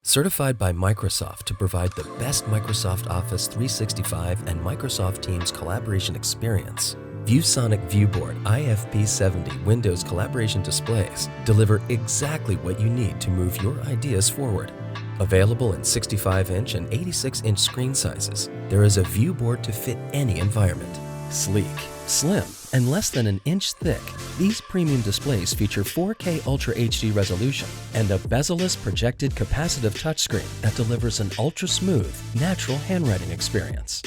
Certified by Microsoft to provide the best Microsoft Office 365 and Microsoft Teams collaboration experience, ViewSonic ViewBoard IFP70 Windows collaboration displays deliver exactly what you need to move your ideas forward. Available in 65-inch and 86-inch screen sizes, there is a ViewBoard to fit any environment. Sleek, slim, and less than an inch thick, these premium displays feature 4K Ultra HD resolution and a bezel-less projected capacitive touchscreen that delivers an ultra-smooth, natural handwriting experience.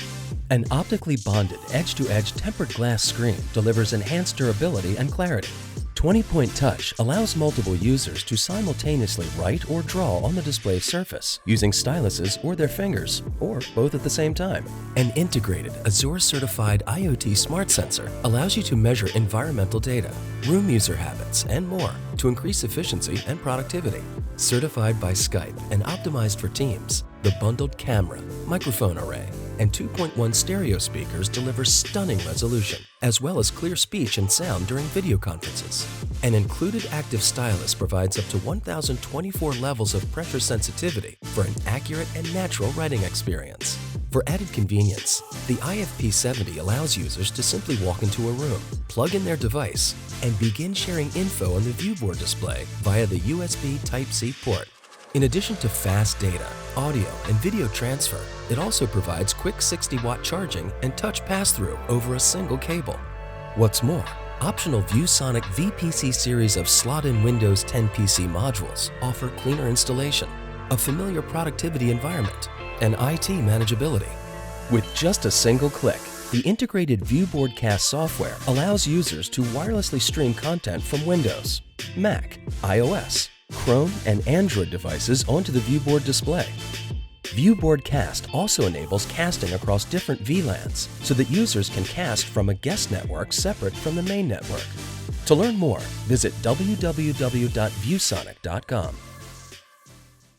An optically bonded edge-to-edge tempered glass screen delivers enhanced durability and clarity. 20-point touch allows multiple users to simultaneously write or draw on the display surface using styluses or their fingers, or both at the same time. An integrated Azure-certified IoT smart sensor allows you to measure environmental data, room user habits, and more to increase efficiency and productivity. Certified by Skype and optimized for Teams, the bundled camera, microphone array, and 2.1 stereo speakers deliver stunning resolution, as well as clear speech and sound during video conferences. An included active stylus provides up to 1,024 levels of pressure sensitivity for an accurate and natural writing experience. For added convenience, the IFP70 allows users to simply walk into a room, plug in their device, and begin sharing info on the ViewBoard display via the USB Type-C port. In addition to fast data, audio, and video transfer, it also provides quick 60-watt charging and touch pass-through over a single cable. What's more, optional ViewSonic VPC series of slot-in Windows 10 PC modules offer cleaner installation, a familiar productivity environment, and IT manageability. With just a single click, the integrated ViewBoard Cast software allows users to wirelessly stream content from Windows, Mac, iOS, Chrome, and Android devices onto the ViewBoard display. ViewBoard Cast also enables casting across different VLANs so that users can cast from a guest network separate from the main network. To learn more, visit www.viewsonic.com.